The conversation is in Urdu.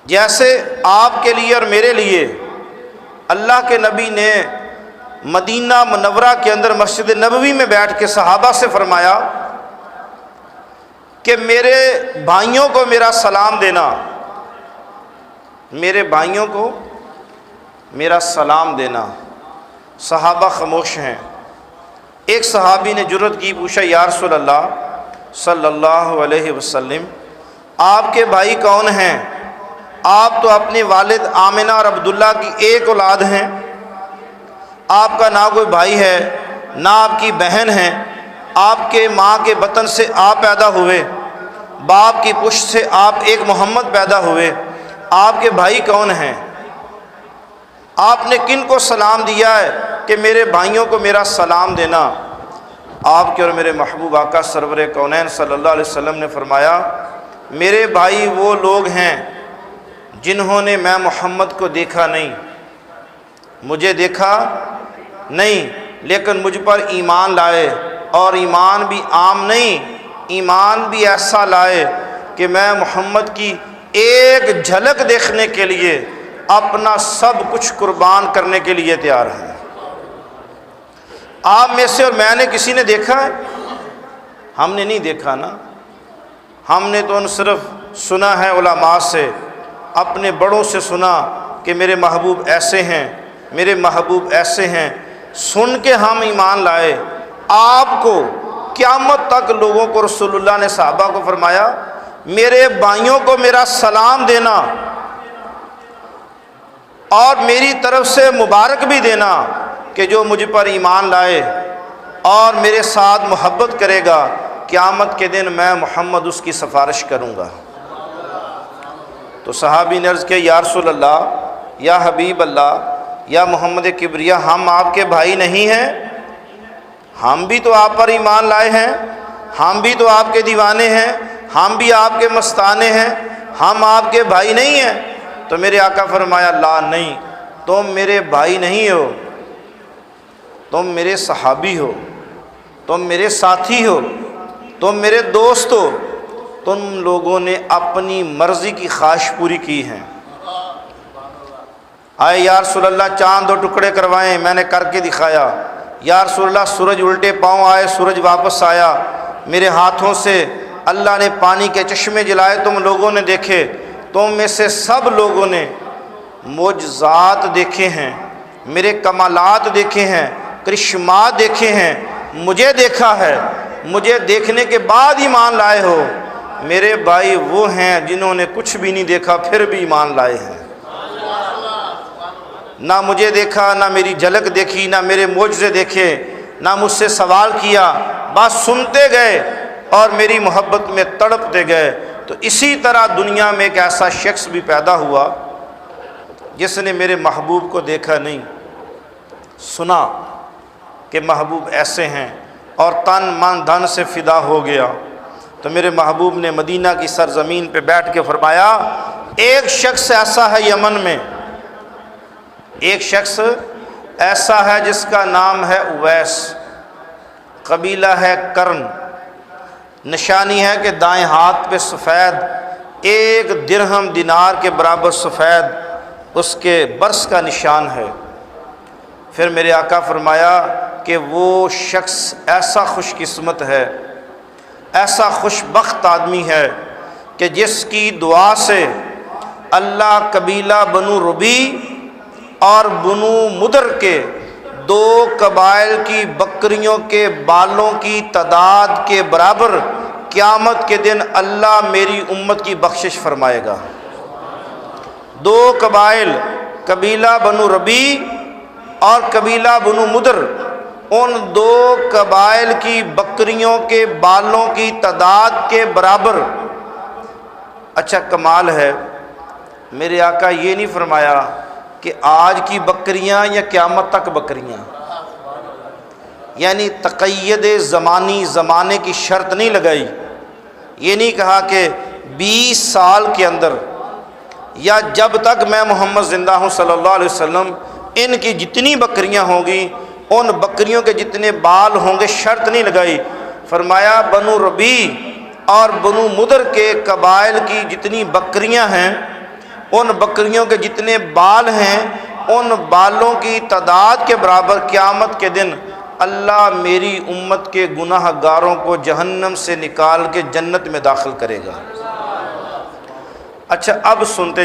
جیسے آپ کے لیے اور میرے لیے اللہ کے نبی نے مدینہ منورہ کے اندر مسجد نبوی میں بیٹھ کے صحابہ سے فرمایا کہ میرے بھائیوں کو میرا سلام دینا، میرے بھائیوں کو میرا سلام دینا۔ صحابہ خاموش ہیں۔ ایک صحابی نے جرأت کی، پوچھا یا رسول اللہ صلی اللہ علیہ وسلم، آپ کے بھائی کون ہیں؟ آپ تو اپنے والد آمنہ اور عبداللہ کی ایک اولاد ہیں، آپ کا نہ کوئی بھائی ہے نہ آپ کی بہن ہے، آپ کے ماں کے بطن سے آپ پیدا ہوئے، باپ کی پشت سے آپ ایک محمد پیدا ہوئے، آپ کے بھائی کون ہیں؟ آپ نے کن کو سلام دیا ہے کہ میرے بھائیوں کو میرا سلام دینا؟ آپ کے اور میرے محبوب آقا سرور کونین صلی اللہ علیہ وسلم نے فرمایا، میرے بھائی وہ لوگ ہیں جنہوں نے میں محمد کو دیکھا نہیں، مجھے دیکھا نہیں، لیکن مجھ پر ایمان لائے، اور ایمان بھی عام نہیں، ایمان بھی ایسا لائے کہ میں محمد کی ایک جھلک دیکھنے کے لیے اپنا سب کچھ قربان کرنے کے لیے تیار ہیں۔ آپ میں سے اور میں نے کسی نے دیکھا ہے؟ ہم نے نہیں دیکھا نا، ہم نے تو صرف سنا ہے علماء سے، اپنے بڑوں سے سنا کہ میرے محبوب ایسے ہیں، میرے محبوب ایسے ہیں، سن کے ہم ایمان لائے۔ آپ کو قیامت تک لوگوں کو رسول اللہ نے صحابہ کو فرمایا، میرے بھائیوں کو میرا سلام دینا اور میری طرف سے مبارک بھی دینا کہ جو مجھ پر ایمان لائے اور میرے ساتھ محبت کرے گا، قیامت کے دن میں محمد اس کی سفارش کروں گا۔ تو صحابی نے عرض کیا، یا رسول اللہ، یا حبیب اللہ، یا محمد کبریا، ہم آپ کے بھائی نہیں ہیں؟ ہم بھی تو آپ پر ایمان لائے ہیں، ہم بھی تو آپ کے دیوانے ہیں، ہم بھی آپ کے مستانے ہیں، ہم آپ کے بھائی نہیں ہیں؟ تو میرے آقا فرمایا، لا، نہیں، تم میرے بھائی نہیں ہو، تم میرے صحابی ہو، تم میرے ساتھی ہو، تم میرے دوست ہو، تم لوگوں نے اپنی مرضی کی خواہش پوری کی ہے۔ آئے یا رسول اللہ چاند دو ٹکڑے کروائیں، میں نے کر کے دکھایا۔ یا رسول اللہ سورج الٹے پاؤں آئے، سورج واپس آیا، میرے ہاتھوں سے اللہ نے پانی کے چشمے جلائے، تم لوگوں نے دیکھے۔ تم میں سے سب لوگوں نے معجزات دیکھے ہیں، میرے کمالات دیکھے ہیں، کرشمات دیکھے ہیں، مجھے دیکھا ہے، مجھے دیکھنے کے بعد ایمان لائے ہو۔ میرے بھائی وہ ہیں جنہوں نے کچھ بھی نہیں دیکھا پھر بھی ایمان لائے ہیں، نہ مجھے دیکھا، نہ میری جھلک دیکھی، نہ میرے معجزے دیکھے، نہ مجھ سے سوال کیا، بس سنتے گئے اور میری محبت میں تڑپتے گئے۔ تو اسی طرح دنیا میں ایک ایسا شخص بھی پیدا ہوا جس نے میرے محبوب کو دیکھا نہیں، سنا کہ محبوب ایسے ہیں اور تن من دھن سے فدا ہو گیا۔ تو میرے محبوب نے مدینہ کی سرزمین پہ بیٹھ کے فرمایا، ایک شخص ایسا ہے یمن میں، ایک شخص ایسا ہے جس کا نام ہے اویس، قبیلہ ہے کرن، نشانی ہے کہ دائیں ہاتھ پہ سفید، ایک درہم دینار کے برابر سفید اس کے برس کا نشان ہے۔ پھر میرے آقا فرمایا کہ وہ شخص ایسا خوش قسمت ہے، ایسا خوش بخت آدمی ہے کہ جس کی دعا سے اللہ قبیلہ بنو ربی اور بنو مدر کے دو قبائل کی بکریوں کے بالوں کی تعداد کے برابر قیامت کے دن اللہ میری امت کی بخشش فرمائے گا۔ دو قبائل، قبیلہ بنو ربی اور قبیلہ بنو مدر، ان دو قبائل کی بکریوں کے بالوں کی تعداد کے برابر۔ اچھا کمال ہے، میرے آقا یہ نہیں فرمایا کہ آج کی بکریاں یا قیامت تک بکریاں، یعنی تقید زمانے کی شرط نہیں لگائی۔ یہ نہیں کہا کہ 20 سال کے اندر یا جب تک میں محمد زندہ ہوں صلی اللہ علیہ وسلم ان کی جتنی بکریاں ہوں گی ان بکریوں کے جتنے بال ہوں گے، شرط نہیں لگائی۔ فرمایا بنو ربی اور بنو مدر کے قبائل کی جتنی بکریاں ہیں ان بکریوں کے جتنے بال ہیں ان بالوں کی تعداد کے برابر قیامت کے دن اللہ میری امت کے گناہ گاروں کو جہنم سے نکال کے جنت میں داخل کرے گا۔ اچھا اب سنتے